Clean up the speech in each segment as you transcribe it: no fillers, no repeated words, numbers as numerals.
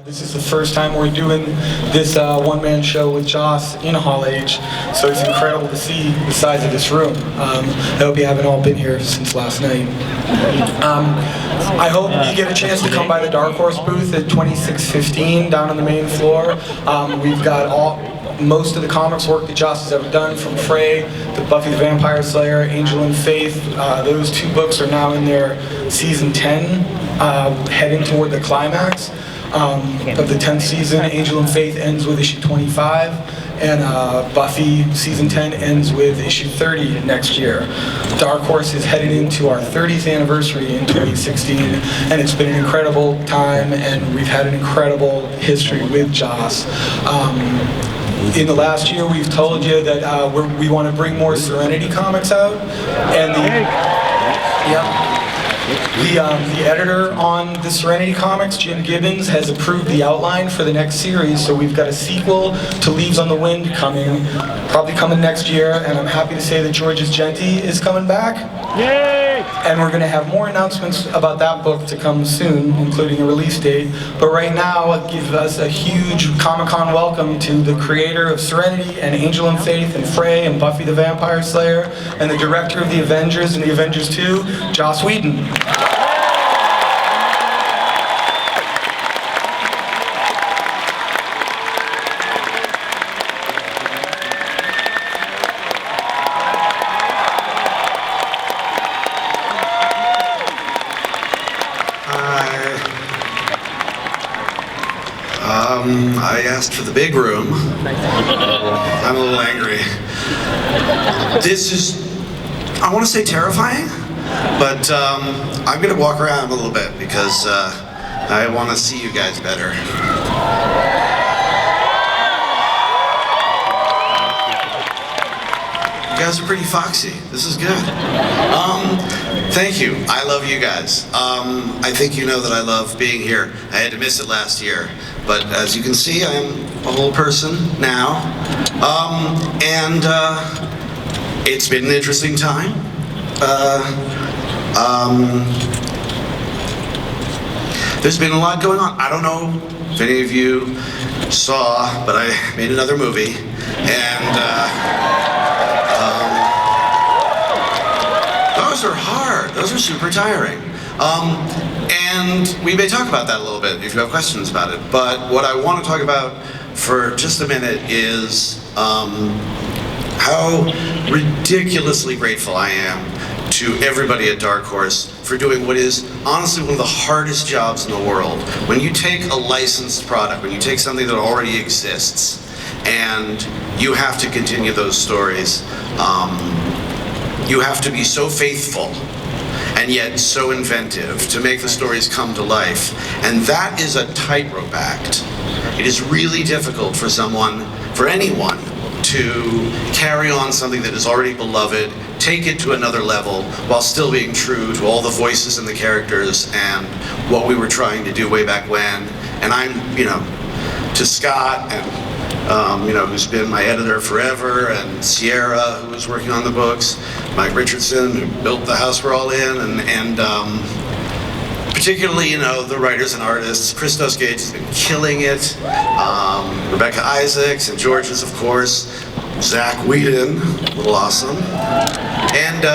This is the first time we're doing this one-man show with Joss in Hall H, so it's incredible to see the size of this room. I hope you haven't all been here since last night. I hope you get a chance to come by the Dark Horse booth at 2615 down on the main floor. We've got most of the comics work that Joss has ever done, from Frey to Buffy the Vampire Slayer, Angel and Faith. Those two books are now in their season 10, heading toward the climax of the 10th season. Angel and Faith ends with issue 25, and Buffy season 10 ends with issue 30 next year. Dark Horse is headed into our 30th anniversary in 2016, and it's been an incredible time, and we've had an incredible history with Joss. In the last year, we've told you that we want to bring more Serenity comics out, and the editor on the Serenity comics, Jim Gibbons, has approved the outline for the next series, so we've got a sequel to Leaves on the Wind coming, probably coming next year, and I'm happy to say that George's Genty is coming back. Yay! And we're going to have more announcements about that book to come soon, including a release date. But right now, it gives us a huge Comic-Con welcome to the creator of Serenity and Angel and Faith and Frey and Buffy the Vampire Slayer, and the director of the Avengers and the Avengers 2, Joss Whedon. I asked for the big room. I'm a little angry. This is, I want to say terrifying, but I'm going to walk around a little bit because I want to see you guys better. You guys are pretty foxy. This is good. Thank you. I love you guys. I think you know that I love being here. I had to miss it last year, but as you can see, I'm a whole person now. It's been an interesting time. There's been a lot going on. I don't know if any of you saw, but I made another movie, and those are hard. Those are super tiring. And we may talk about that a little bit if you have questions about it. But what I want to talk about for just a minute is how ridiculously grateful I am to everybody at Dark Horse for doing what is honestly one of the hardest jobs in the world. When you take a licensed product, when you take something that already exists, and you have to continue those stories, you have to be so faithful and yet so inventive to make the stories come to life. And that is a tightrope act. It is really difficult for anyone, to carry on something that is already beloved, take it to another level, while still being true to all the voices and the characters and what we were trying to do way back when. And I'm, to Scott and who's been my editor forever, and Sierra, who was working on the books, Mike Richardson, who built the house we're all in, and particularly, the writers and artists. Christos Gage has been killing it. Rebecca Isaacs and George's, of course. Zach Whedon, a little awesome. And,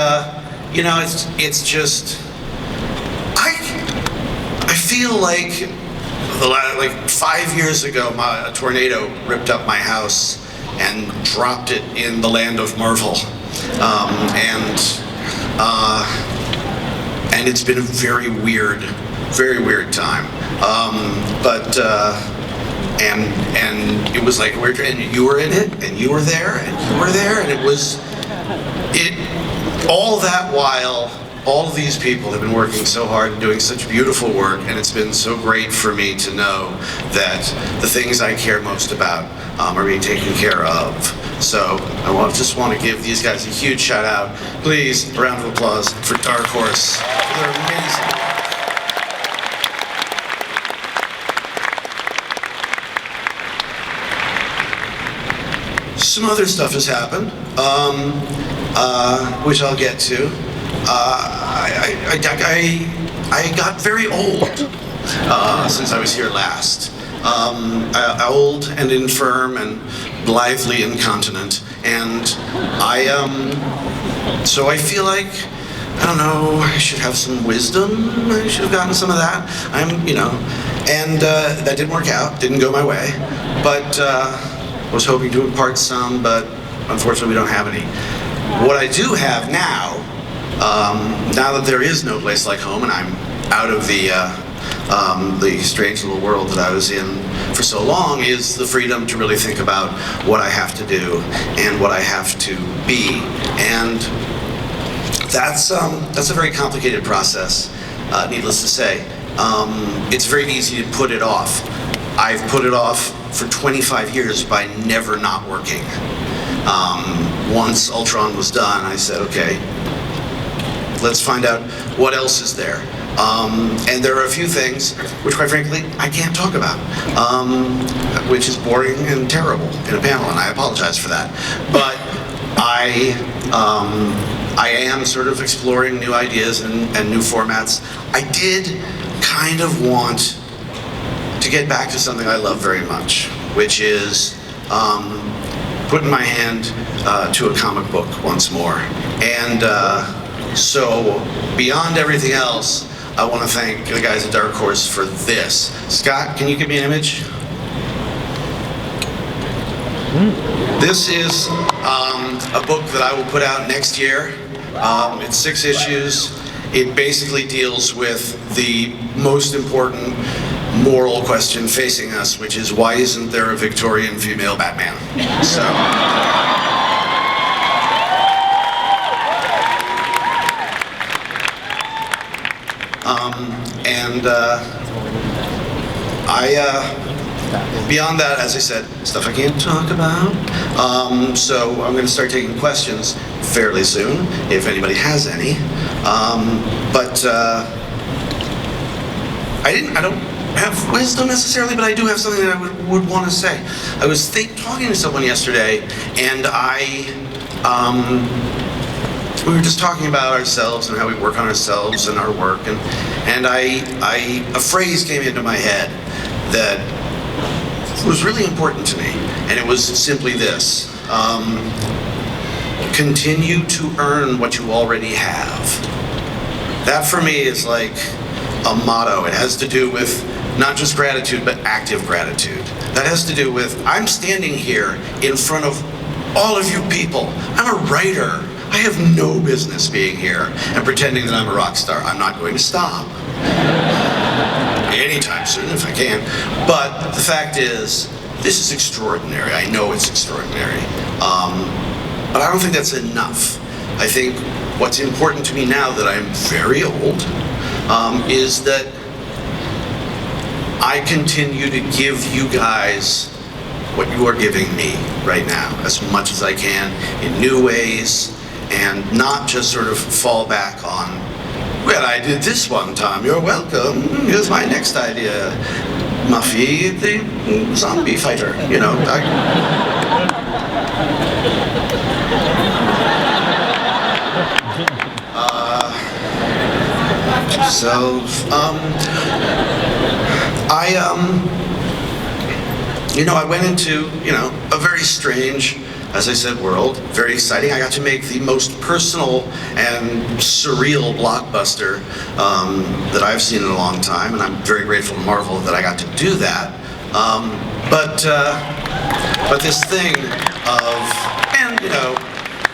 it's just, I feel like 5 years ago, a tornado ripped up my house and dropped it in the land of Marvel, and it's been a very weird time. And it was like and you were in it, and you were there, and you were there, and all that while. All of these people have been working so hard and doing such beautiful work, and it's been so great for me to know that the things I care most about are being taken care of. So I just want to give these guys a huge shout out. Please, a round of applause for Dark Horse. They're amazing. Some other stuff has happened, which I'll get to. I got very old since I was here last, old and infirm and blithely incontinent, and so I feel like, I don't know, I should have some wisdom. I should have gotten some of that. And that didn't work out. Didn't go my way. But I was hoping to impart some, but unfortunately we don't have any. What I do have now, now that there is no place like home, and I'm out of the strange little world that I was in for so long, is the freedom to really think about what I have to do and what I have to be. And that's a very complicated process, needless to say. It's very easy to put it off. I've put it off for 25 years by never not working. Once Ultron was done, I said, okay, let's find out what else is there. And there are a few things which, quite frankly, I can't talk about, which is boring and terrible in a panel, and I apologize for that. But I am sort of exploring new ideas and new formats. I did kind of want to get back to something I love very much, which is putting my hand to a comic book once more. And so, beyond everything else, I want to thank the guys at Dark Horse for this. Scott, can you give me an image? This is a book that I will put out next year. It's 6 issues. It basically deals with the most important moral question facing us, which is, why isn't there a Victorian female Batman? So. Beyond that, as I said, stuff I can't talk about. So I'm going to start taking questions fairly soon, if anybody has any. I don't have wisdom necessarily, but I do have something that I would want to say. I was talking to someone yesterday, and we were just talking about ourselves and how we work on ourselves and our work, and a phrase came into my head that was really important to me, and it was simply this: continue to earn what you already have. That for me is like a motto. It has to do with not just gratitude, but active gratitude. That has to do with, I'm standing here in front of all of you people. I'm a writer. I have no business being here and pretending that I'm a rock star. I'm not going to stop anytime soon if I can. But the fact is, this is extraordinary. I know it's extraordinary. But I don't think that's enough. I think what's important to me now that I'm very old is that I continue to give you guys what you are giving me right now, as much as I can, in new ways, and not just sort of fall back on, well, I did this one time, you're welcome, here's my next idea. Muffy, the zombie fighter, you know. I went into, a very strange, as I said, world, very exciting. I got to make the most personal and surreal blockbuster that I've seen in a long time, and I'm very grateful to Marvel that I got to do that. But this thing of,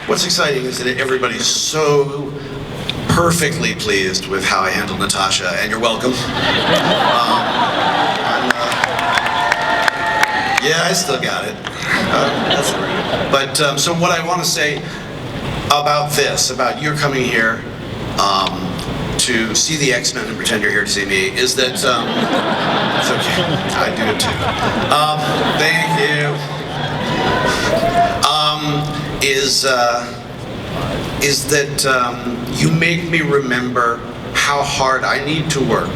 what's exciting is that everybody's so perfectly pleased with how I handled Natasha, and you're welcome. Yeah, I still got it. So what I want to say about this, about your coming here to see the X-Men and pretend you're here to see me, is that, it's okay, I do it too. Thank you. Is that you make me remember how hard I need to work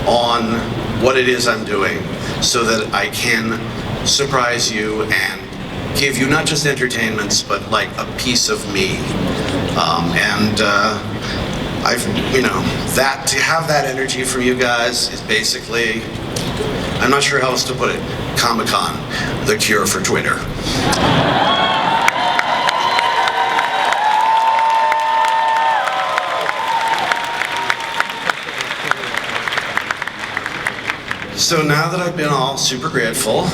on what it is I'm doing so that I can surprise you and give you not just entertainments, but like a piece of me. I've, that to have that energy from you guys is basically I'm not sure how else to put it. Comic-Con, the cure for Twitter. So now that I've been all super grateful,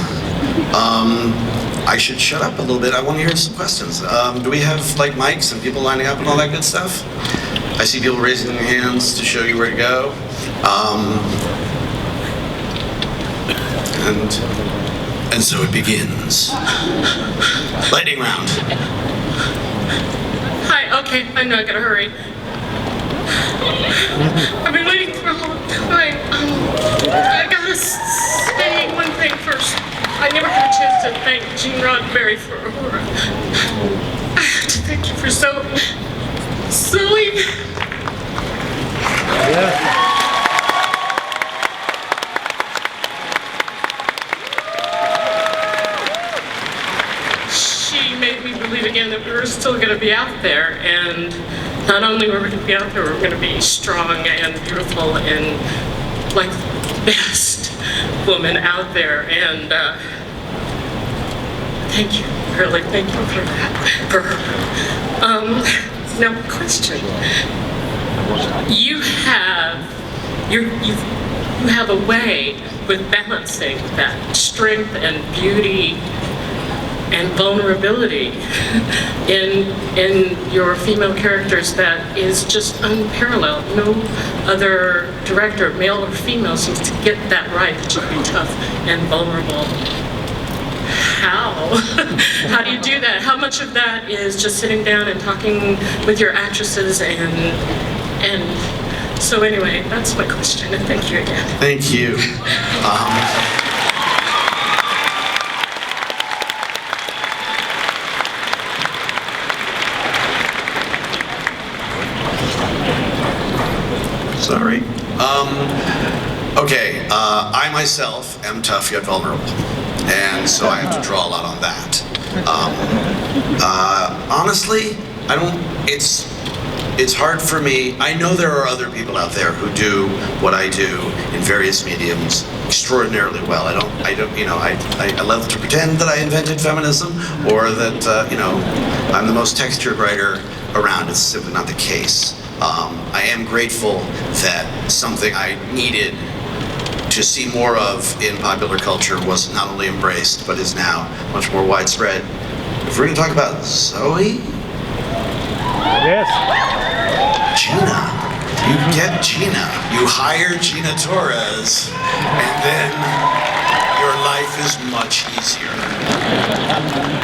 I should shut up a little bit. I want to hear some questions. Do we have like mics and people lining up and all that good stuff? I see people raising their hands to show you where to go. And so it begins. Lightning round. Hi, okay, I'm not gonna hurry. I've been waiting for a long time. I gotta say one thing first. I never had a chance to thank Gene Roddenberry for Aurora. I have to thank you for Zoe. Zoe! She made me believe again that we were still going to be out there, and not only were we going to be out there, we were going to be strong and beautiful and like the best woman out there. And thank you, really, thank you for that. For her. Now, question: you have a way with balancing that strength and beauty and vulnerability in your female characters that is just unparalleled. No other director, male or female, seems to get that right, that you can be tough and vulnerable. How? How do you do that? How much of that is just sitting down and talking with your actresses and so anyway, that's my question, and thank you again. Thank you. Sorry. Okay, I myself am tough yet vulnerable, and so I have to draw a lot on that. Honestly, it's hard for me. I know there are other people out there who do what I do in various mediums extraordinarily well. I love to pretend that I invented feminism or that, I'm the most textured writer around. It's simply not the case. I am grateful that something I needed to see more of in popular culture was not only embraced, but is now much more widespread. If we're going to talk about Zoe? Yes. Gina. You get Gina. You hire Gina Torres, and then your life is much easier.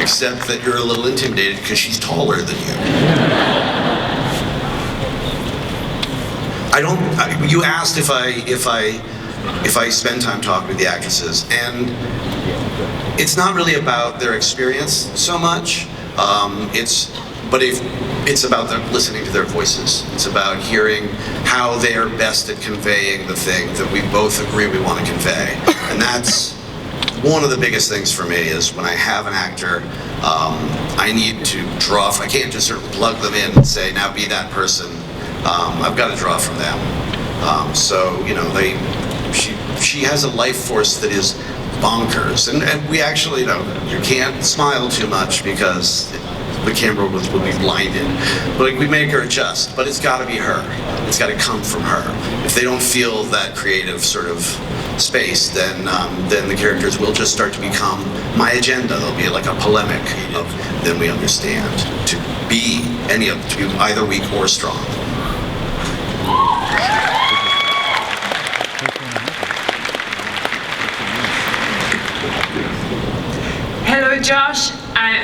Except that you're a little intimidated because she's taller than you. You asked if I spend time talking with the actresses, and it's not really about their experience so much. It's about them listening to their voices. It's about hearing how they are best at conveying the thing that we both agree we want to convey. And that's one of the biggest things for me is when I have an actor, I need to draw. I can't just sort of plug them in and say, now be that person. I've got to draw from them. She has a life force that is bonkers. And we actually, you can't smile too much because the camera will be blinded. But we make her adjust, but it's got to be her. It's got to come from her. If they don't feel that creative sort of space, then the characters will just start to become my agenda. There'll be like a polemic. Then we understand to be either weak or strong. Hello, Josh.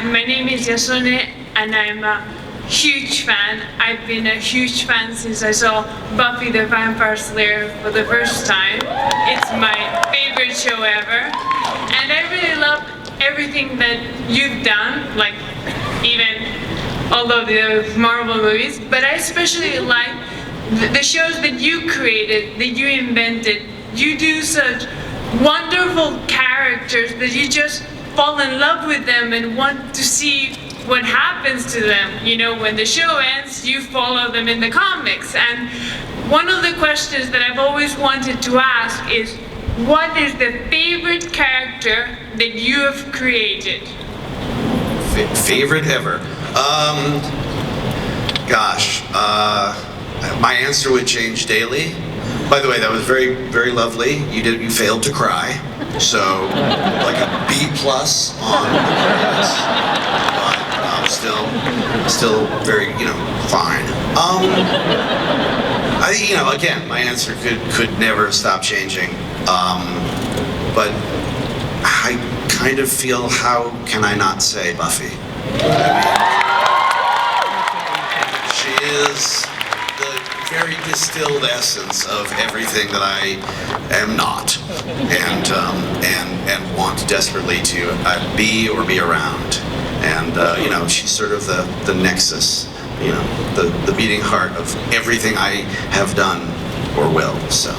My name is Yasone, and I'm a huge fan. I've been a huge fan since I saw Buffy the Vampire Slayer for the first time. It's my favorite show ever, and I really love everything that you've done, like even all of the Marvel movies, but I especially like the shows that you created, that you invented. You do such wonderful characters that you just fall in love with them and want to see what happens to them. You know, when the show ends, you follow them in the comics. And one of the questions that I've always wanted to ask is, what is the favorite character that you have created? Favorite ever? Gosh, my answer would change daily. By the way, that was very, very lovely. You failed to cry, so like a B+ on the class, but still very, fine. Again, my answer could never stop changing. But I kind of feel, how can I not say Buffy? She is the very distilled essence of everything that I am not, and want desperately to be or be around. And she's sort of the nexus, the beating heart of everything I have done or will. So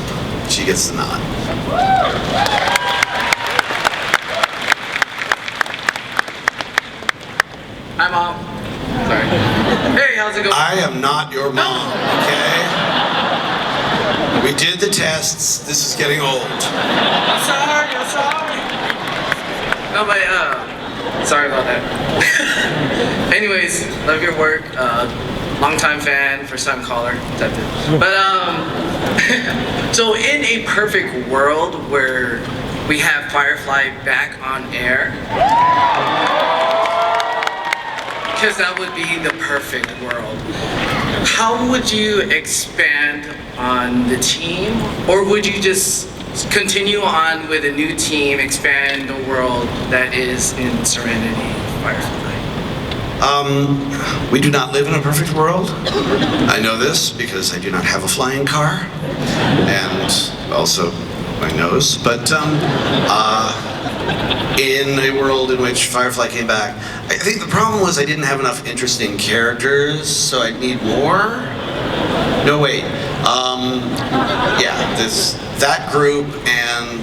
she gets the nod. Hi, Mom. Sorry. Hey, how's it going? I am not your mom, okay? We did the tests. This is getting old. I'm sorry. No, but, sorry about that. Anyways, love your work. Long-time fan, first-time caller, type it. But, so in a perfect world where we have Firefly back on air, because that would be the perfect world, how would you expand on the team? Or would you just continue on with a new team, expand the world that is in Serenity Firefly? We do not live in a perfect world. I know this because I do not have a flying car, and also my nose. But in a world in which Firefly came back, I think the problem was I didn't have enough interesting characters, so I'd need more. No, wait. That group and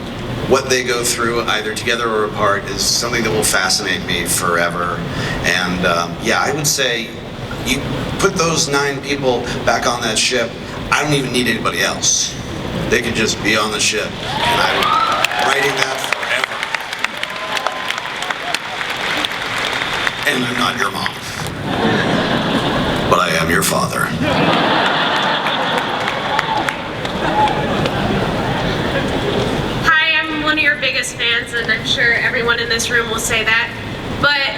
what they go through, either together or apart, is something that will fascinate me forever. And I would say, you put those 9 people back on that ship, I don't even need anybody else. They could just be on the ship, and I would be writing that forever. And I'm not your mom, but I am your father. Hi, I'm one of your biggest fans, and I'm sure everyone in this room will say that. But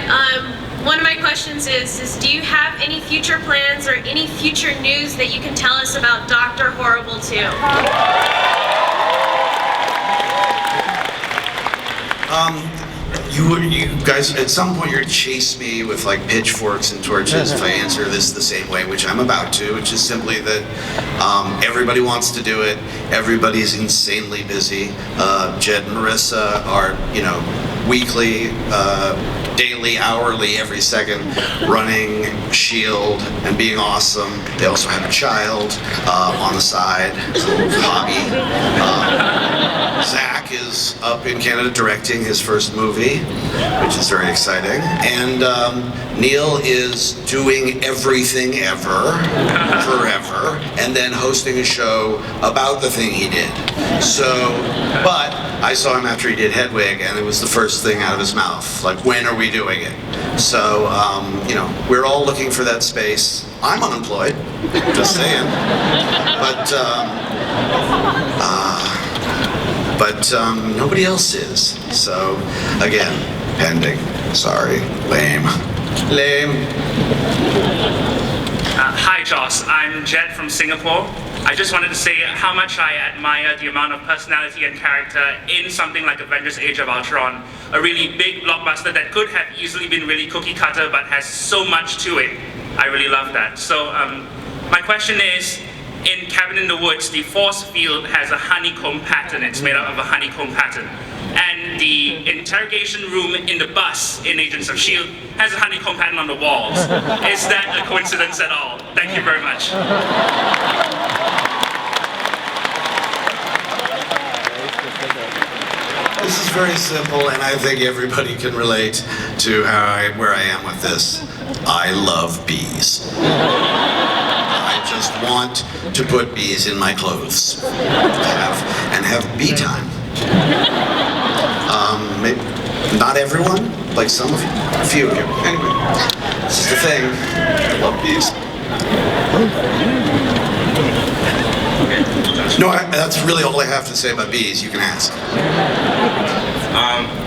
one of my questions is do you have any future plans or any future news that you can tell us about Dr. Horrible 2? You guys, at some point you're chase me with like pitchforks and torches if I answer this the same way, which I'm about to, which is simply that everybody wants to do it. Everybody's insanely busy. Jed and Marissa are, weekly, daily, hourly, every second, running S.H.I.E.L.D. and being awesome. They also have a child on the side, it's a little hobby. Zach is up in Canada directing his first movie, which is very exciting. And Neil is doing everything ever, forever, and then hosting a show about the thing he did. But I saw him after he did Hedwig, and it was the first thing out of his mouth, like, when are we doing it? So, we're all looking for that space. I'm unemployed, just saying. But nobody else is. So, again, pending. Sorry. Lame. Hi, Joss. I'm Jed from Singapore. I just wanted to say how much I admire the amount of personality and character in something like Avengers Age of Ultron, a really big blockbuster that could have easily been really cookie cutter but has so much to it. I really love that. So my question is, in Cabin in the Woods, the force field has a honeycomb pattern. It's made up of a honeycomb pattern. And the interrogation room in the bus in Agents of S.H.I.E.L.D. has a honeycomb pattern on the walls. Is that a coincidence at all? Thank you very much. This is very simple, and I think everybody can relate to where I am with this. I love bees. I just want to put bees in my clothes and have bee time. Maybe not everyone, like some of you, a few of you. Anyway, this is the thing. I love bees. No, that's really all I have to say about bees. You can ask.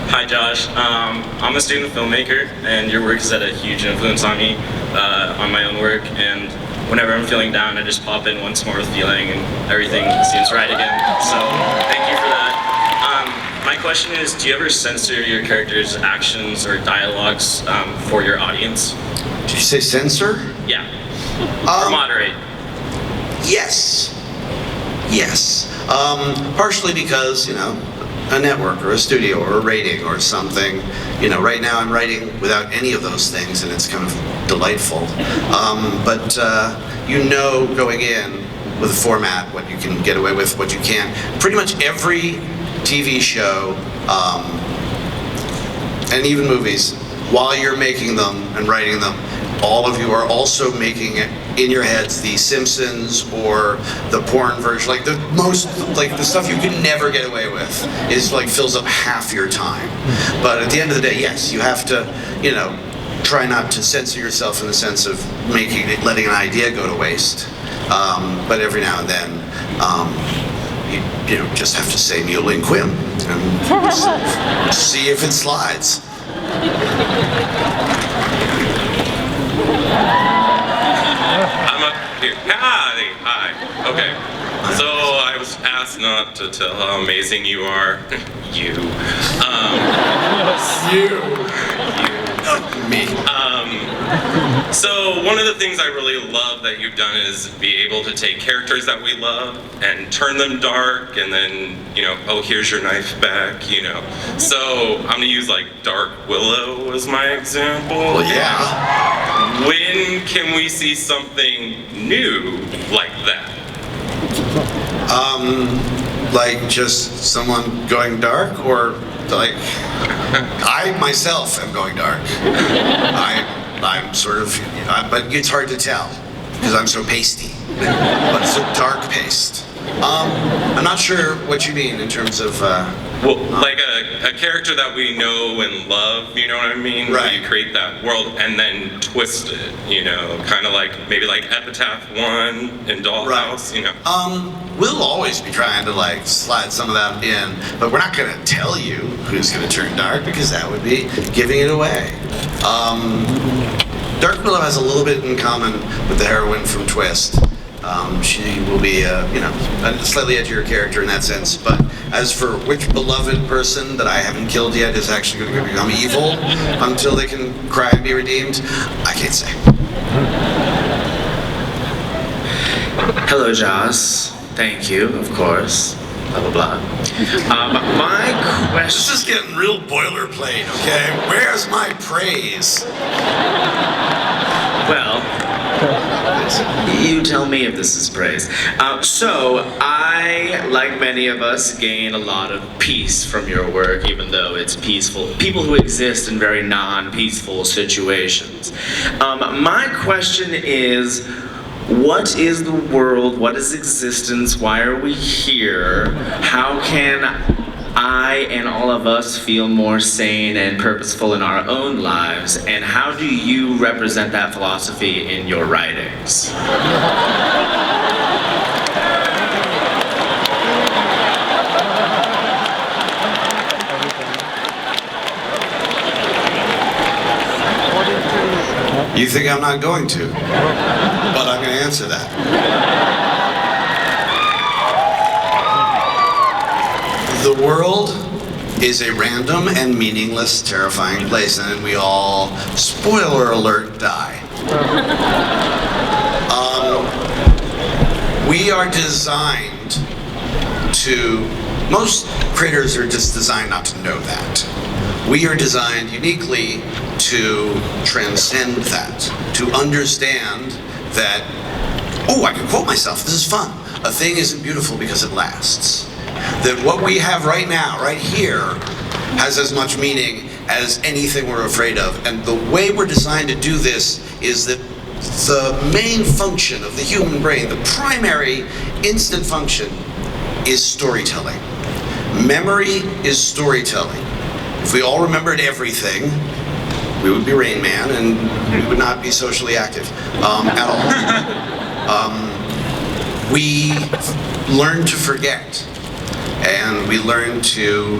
Hi Josh, I'm a student filmmaker and your work has had a huge influence on me, on my own work, and whenever I'm feeling down I just pop in Once More with Feeling and everything seems right again, so thank you for that. My question is, do you ever censor your characters' actions or dialogues for your audience? Did you say censor? Yeah. Or moderate? Yes. Yes. Partially because, you know, a network or a studio or a rating or something. You know, right now I'm writing without any of those things and it's kind of delightful. But you know going in with a format what you can get away with, what you can't. Pretty much every TV show and even movies, while you're making them and writing them, all of you are also making it in your heads the Simpsons or the porn version, like the most, like the stuff you can never get away with is like fills up half your time. But at the end of the day, yes, you have to, you know, try not to censor yourself in the sense of letting an idea go to waste. But every now and then, you know, just have to say Mule and Quim and see if it slides. I'm up here. Hi. Okay. So I was asked not to tell how amazing you are. You. Me. So one of the things I really love that you've done is be able to take characters that we love and turn them dark and then, you know, oh, here's your knife back, you know. So I'm gonna use like Dark Willow as my example. Well, yeah. When can we see something new like that? Like just someone going dark, or like I myself am going dark. I'm sort of, but it's hard to tell because I'm so pasty, but so dark paste. I'm not sure what you mean in terms of. Well, like a character that we know and love, you know what I mean? Right. You create that world and then twist it, you know, kind of like maybe like Epitaph 1 in Dollhouse, you know. We'll always be trying to like slide some of that in, but we're not gonna tell you who's gonna turn dark because that would be giving it away. Dark Willow has a little bit in common with the heroine from Twist. She will be, you know, a slightly edgier character in that sense. But as for which beloved person that I haven't killed yet is actually going to become evil until they can cry and be redeemed, I can't say. Hello, Joss. Thank you, of course. Blah, blah, blah. My question... This is getting real boilerplate, okay? Where's my praise? Well, you tell me if this is praise. So, I, like many of us, gain a lot of peace from your work, even though it's peaceful. People who exist in very non-peaceful situations. My question is, what is the world? What is existence? Why are we here? How can I and all of us feel more sane and purposeful in our own lives? And how do you represent that philosophy in your writings? You think I'm not going to, but I'm going to answer that. The world is a random and meaningless, terrifying place, and we all, spoiler alert, die. We are designed to, most creators are just designed not to know that. We are designed uniquely to transcend that, to understand that, oh, I can quote myself, this is fun. A thing isn't beautiful because it lasts. That what we have right now, right here, has as much meaning as anything we're afraid of. And the way we're designed to do this is that the main function of the human brain, the primary instant function, is storytelling. Memory is storytelling. If we all remembered everything, we would be Rain Man and we would not be socially active at all. We learn to forget, and we learn to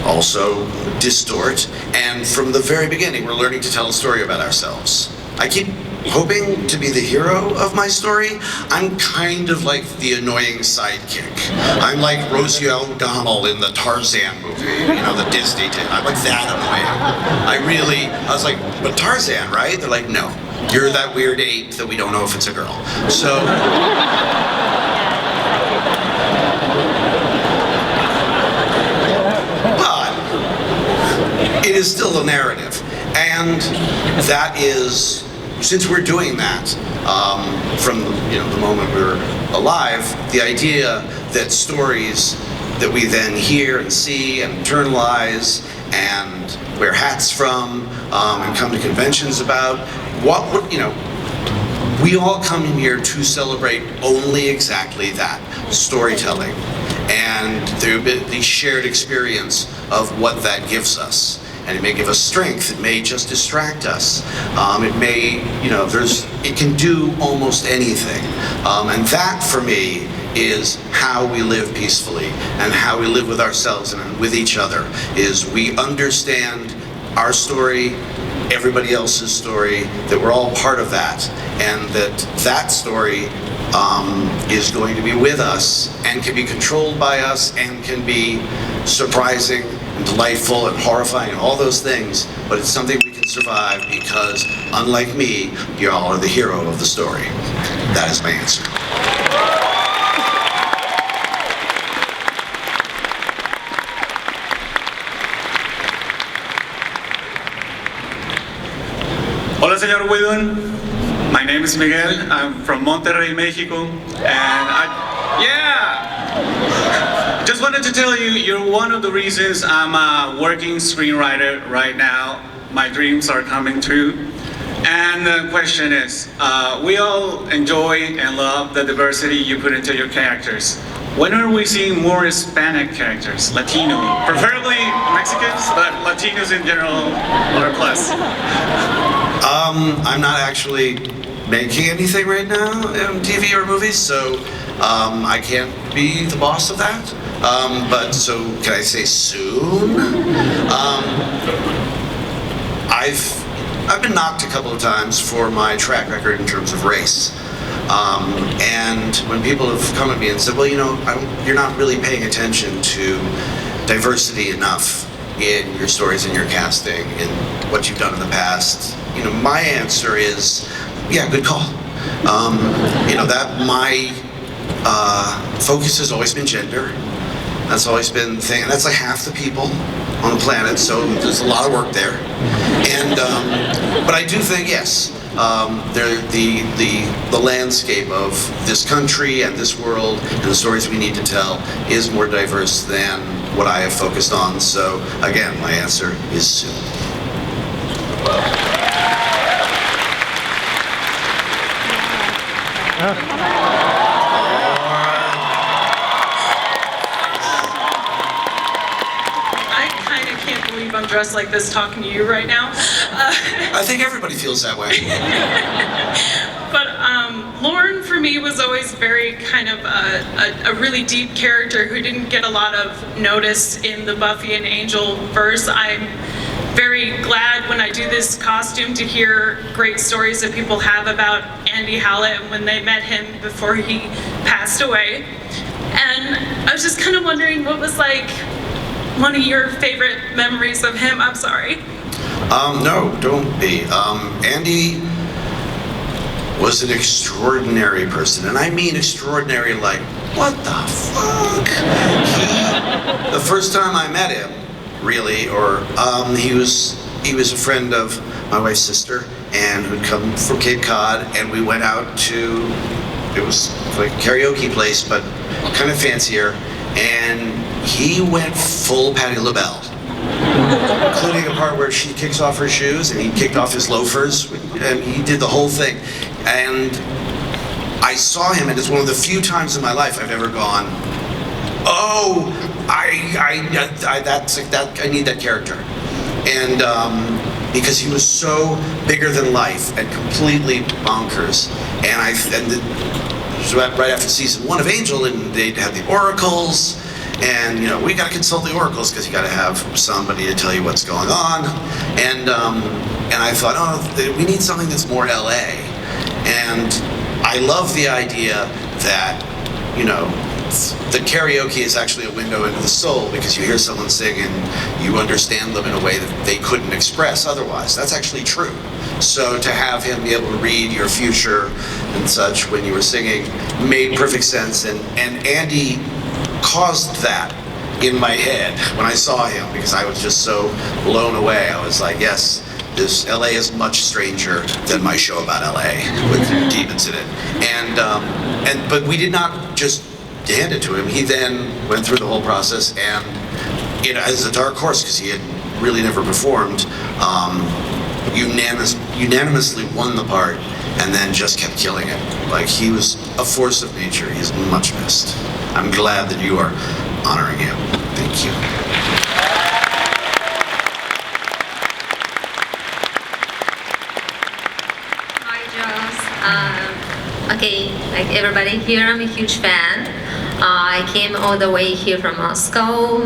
also distort, and from the very beginning we're learning to tell a story about ourselves. I keep hoping to be the hero of my story. I'm kind of like the annoying sidekick. I'm like Rosie O'Donnell in the Tarzan movie, you know, the Disney thing. I'm like that annoying. I was like, but Tarzan, right? They're like, no, you're that weird ape that we don't know if it's a girl. So, but it is still a narrative. And that is, since we're doing that from the moment we're alive, the idea that stories that we then hear and see and internalize and wear hats from and come to conventions about, we all come in here to celebrate only exactly that, storytelling, and the shared experience of what that gives us. And it may give us strength, it may just distract us. It may, it can do almost anything. And that, for me, is how we live peacefully and how we live with ourselves and with each other, is we understand our story, everybody else's story, that we're all part of that, and that story is going to be with us and can be controlled by us and can be surprising and delightful and horrifying and all those things, but it's something we can survive because, unlike me, you all are the hero of the story. That is my answer. Hola, señor Whedon. My name is Miguel. I'm from Monterrey, Mexico, and just wanted to tell you, you're one of the reasons I'm a working screenwriter right now. My dreams are coming true. And the question is, we all enjoy and love the diversity you put into your characters. When are we seeing more Hispanic characters, Latino, preferably Mexicans, but Latinos in general are a plus? I'm not actually making anything right now in TV or movies, so I can't be the boss of that. But so can I say soon? I've been knocked a couple of times for my track record in terms of race. And when people have come at me and said, well, you're not really paying attention to diversity enough in your stories and your casting and what you've done in the past, my answer is, yeah, good call. That my focus has always been gender. That's always been the thing, and that's like half the people on the planet, so there's a lot of work there. And but I do think, yes, the landscape of this country and this world and the stories we need to tell is more diverse than what I have focused on. So again, my answer is soon. I'm dressed like this talking to you right now. I think everybody feels that way. But Lauren, for me, was always very kind of a really deep character who didn't get a lot of notice in the Buffy and Angel verse. I'm very glad when I do this costume to hear great stories that people have about Andy Howlett and when they met him before he passed away. And I was just kind of wondering what was like one of your favorite memories of him. I'm sorry. No, don't be. Andy was an extraordinary person, and I mean extraordinary like, what the fuck? The first time I met him, really, he was a friend of my wife's sister, and who'd come from Cape Cod, and we went out to, it was like a karaoke place, but kind of fancier, and he went full Patti LaBelle, including a part where she kicks off her shoes and he kicked off his loafers, and he did the whole thing. And I saw him, and it's one of the few times in my life I've ever gone, oh, I need that character, and because he was so bigger than life and completely bonkers, right after season 1 of Angel, and they'd have the oracles, and we got to consult the oracles because you got to have somebody to tell you what's going on, and I thought, oh, we need something that's more LA, and I love the idea that the karaoke is actually a window into the soul, because you hear someone sing and you understand them in a way that they couldn't express otherwise. That's actually true. So to have him be able to read your future and such when you were singing made perfect sense, and Andy caused that in my head when I saw him, because I was just so blown away. I was like, yes, this LA is much stranger than my show about LA with demons in it. But we did not just hand it to him. He then went through the whole process, and as a dark horse, because he had really never performed, unanimously won the part, and then just kept killing it. Like, he was a force of nature. He's much missed. I'm glad that you are honoring him. Thank you. Okay, like everybody here, I'm a huge fan. I came all the way here from Moscow.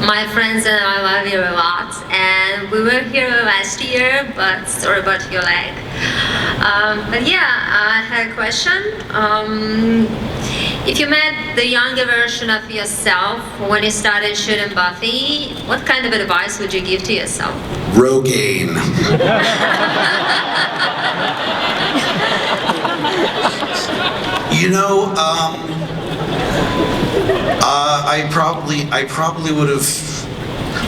My friends and I love you a lot, and we were here last year, but sorry about your leg. But yeah, I had a question. If you met the younger version of yourself when you started shooting Buffy, what kind of advice would you give to yourself? Rogaine. I probably would have,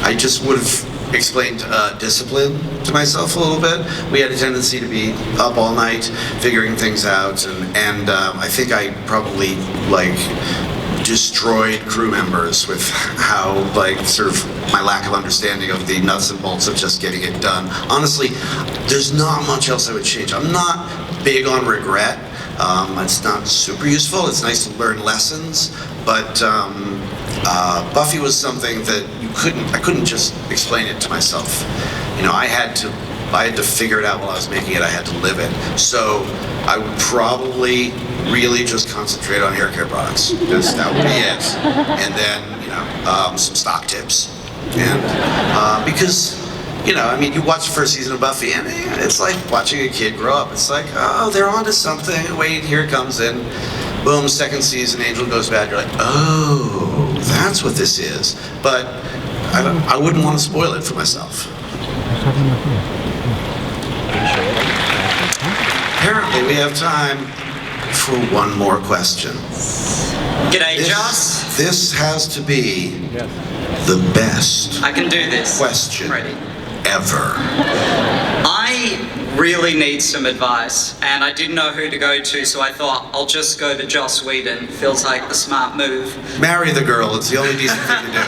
I just would have explained discipline to myself a little bit. We had a tendency to be up all night figuring things out, and I think I probably destroyed crew members with how sort of my lack of understanding of the nuts and bolts of just getting it done. Honestly, there's not much else I would change. I'm not big on regret. It's not super useful. It's nice to learn lessons, but Buffy was something that I couldn't just explain it to myself. I had to figure it out while I was making it. I had to live it. So I would probably really just concentrate on hair care products. That would be it. And then, some stock tips. And because, you watch the first season of Buffy, and it's like watching a kid grow up. It's like, oh, they're onto something. Wait, here it comes in. Boom, second season, Angel goes bad. You're like, oh, that's what this is. But I wouldn't want to spoil it for myself. Apparently, we have time for one more question. G'day, Joss. This has to be the best I can do this. Question ever. I really need some advice, and I didn't know who to go to, so I thought I'll just go to Joss Whedon. Feels like the smart move. Marry the girl. It's the only decent thing to do.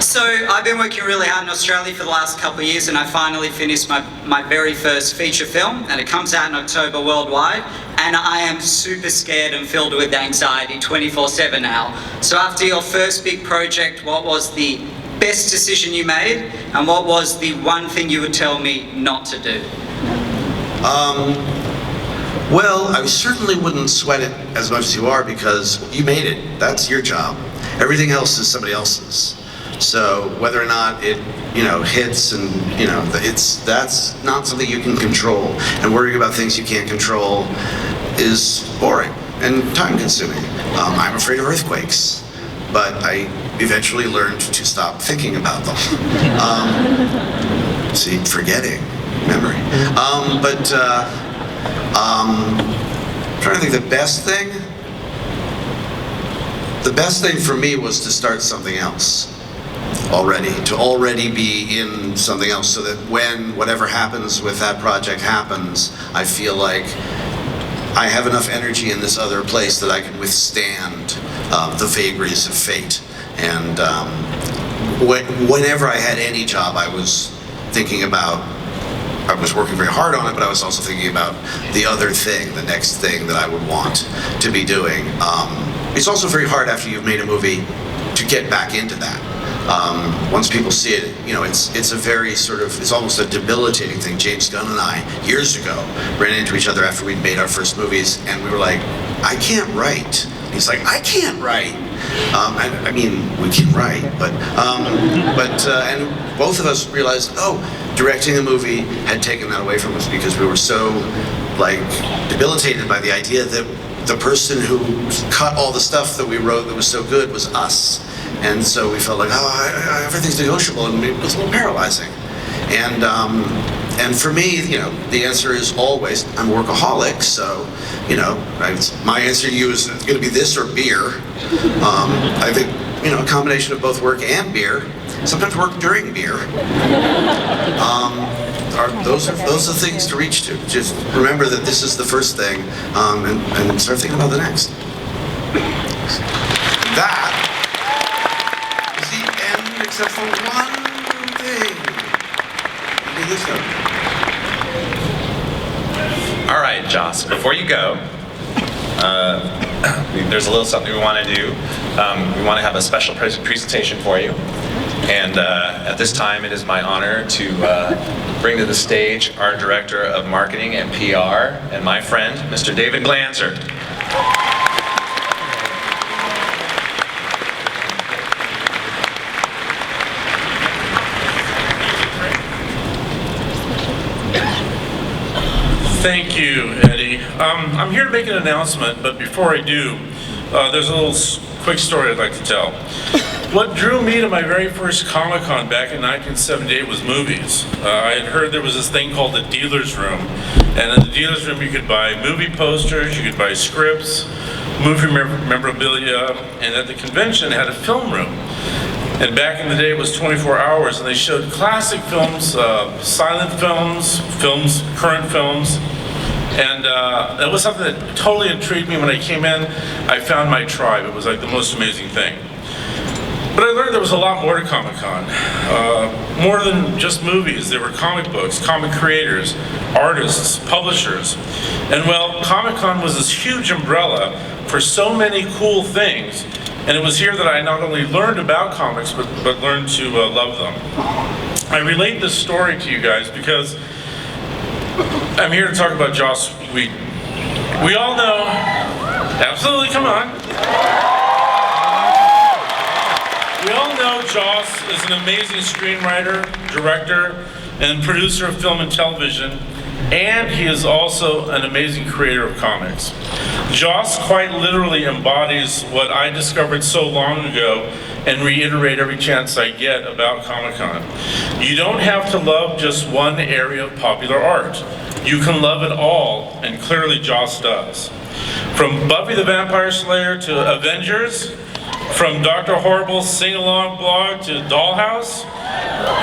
So I've been working really hard in Australia for the last couple of years, and I finally finished my very first feature film, and it comes out in October worldwide, and I am super scared and filled with anxiety 24/7 now. So after your first big project, what was the best decision you made, and what was the one thing you would tell me not to do? Well, I certainly wouldn't sweat it as much as you are, because you made it. That's your job. Everything else is somebody else's. So whether or not it, hits, and that's not something you can control. And worrying about things you can't control is boring and time-consuming. I'm afraid of earthquakes, but I eventually learned to stop thinking about them. Forgetting memory. I'm trying to think. The best thing for me was to start something else. To already be in something else, so that when whatever happens with that project happens, I feel like I have enough energy in this other place that I can withstand the vagaries of fate. And whenever I had any job, I was thinking about I was working very hard on it, but I was also thinking about the other thing, the next thing that I would want to be doing. It's also very hard after you've made a movie to get back into that. Once people see it, you know, it's a very sort of, it's almost a debilitating thing. James Gunn and I, years ago, ran into each other after we'd made our first movies, and we were like, I can't write. He's like, I can't write. I mean, we can write, but and both of us realized, oh, directing a movie had taken that away from us because we were so, like, debilitated by the idea that the person who cut all the stuff that we wrote that was so good was us. And so we felt like, oh, everything's negotiable, and it was a little paralyzing. And for me, you know, the answer is always, I'm a workaholic, so, you know, my answer to you is going to be this or beer. I think, you know, a combination of both work and beer, sometimes work during beer. Those are things to reach to. Just remember that this is the first thing, and start thinking about the next. That is the end, except for one thing. Maybe this one. All right, Joss, before you go, there's a little something we want to do. We want to have a special presentation for you. And at this time, it is my honor to bring to the stage our Director of Marketing and PR, and my friend, Mr. David Glanzer. Thank you, Eddie. I'm here to make an announcement, but before I do, there's a little quick story I'd like to tell. What drew me to my very first Comic-Con back in 1978 was movies. I had heard there was this thing called the dealer's room, and in the dealer's room you could buy movie posters, you could buy scripts, movie memorabilia, and at the convention had a film room. And back in the day it was 24 hours, and they showed classic films, silent films, current films, and that was something that totally intrigued me. When I came in, I found my tribe. It was like the most amazing thing. But I learned there was a lot more to Comic-Con. More than just movies. There were comic books, comic creators, artists, publishers. And well, Comic-Con was this huge umbrella for so many cool things. And it was here that I not only learned about comics, but learned to love them. I relate this story to you guys because I'm here to talk about Joss Whedon. We all know, absolutely, come on. We all know Joss is an amazing screenwriter, director, and producer of film and television, and he is also an amazing creator of comics. Joss quite literally embodies what I discovered so long ago and reiterate every chance I get about Comic-Con. You don't have to love just one area of popular art. You can love it all, and clearly Joss does. From Buffy the Vampire Slayer to Avengers, from Dr. Horrible's sing-along blog to Dollhouse,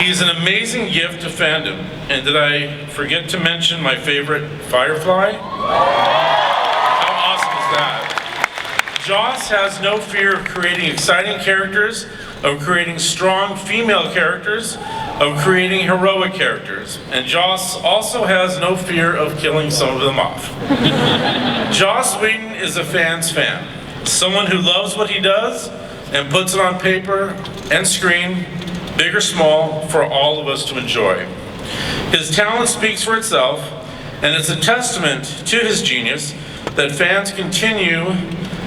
he's an amazing gift to fandom. And did I forget to mention my favorite, Firefly? How awesome is that? Joss has no fear of creating exciting characters, of creating strong female characters, of creating heroic characters. And Joss also has no fear of killing some of them off. Joss Whedon is a fan's fan. Someone who loves what he does and puts it on paper and screen, big or small, for all of us to enjoy. His talent speaks for itself, and it's a testament to his genius that fans continue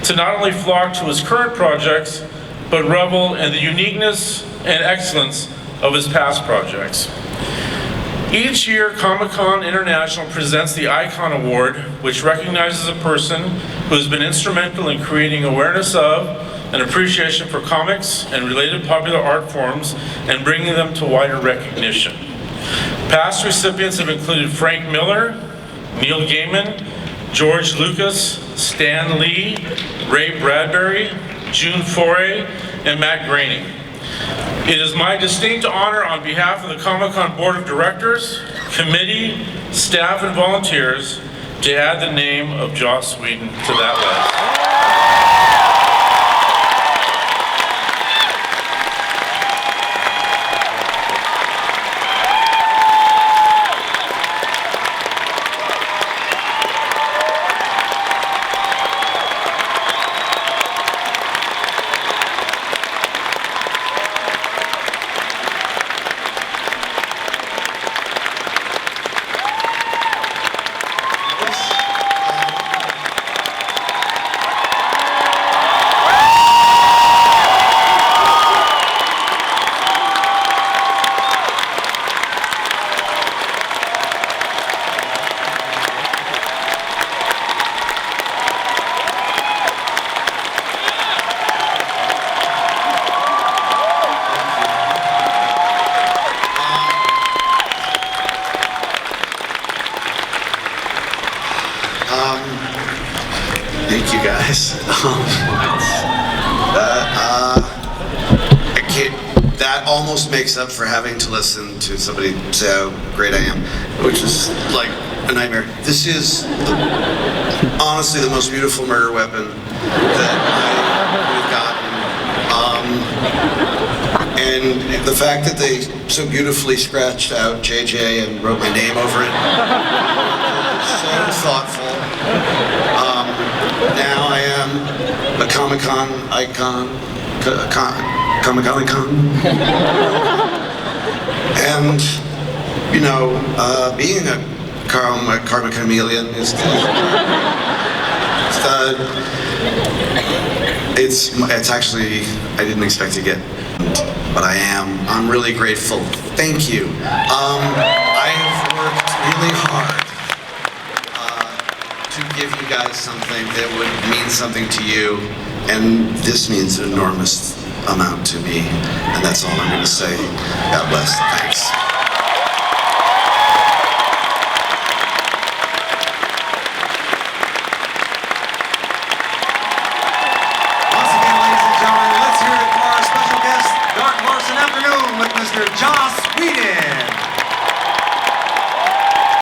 to not only flock to his current projects, but revel in the uniqueness and excellence of his past projects. Each year, Comic-Con International presents the Icon Award, which recognizes a person who has been instrumental in creating awareness of and appreciation for comics and related popular art forms and bringing them to wider recognition. Past recipients have included Frank Miller, Neil Gaiman, George Lucas, Stan Lee, Ray Bradbury, June Foray, and Matt Groening. It is my distinct honor on behalf of the Comic-Con Board of Directors, committee, staff, and volunteers to add the name of Joss Whedon to that list. I can't, that almost makes up for having to listen to somebody say how great I am, which is like a nightmare. This is honestly the most beautiful murder weapon that we've gotten. And the fact that they so beautifully scratched out JJ and wrote my name over it, so thoughtful. Now I am a Comic-Con icon, Comic-Con icon. And, you know, being a karma chameleon is it's actually, I didn't expect to get, but I am. I'm really grateful. Thank you. I have worked really hard to give you guys something that would mean something to you, and this means an enormous amount to me, and that's all I'm going to say. God bless. Thanks. Once again, ladies and gentlemen, let's hear it for our special guest, Dark Horse and Afternoon with Mr. Joss Whedon.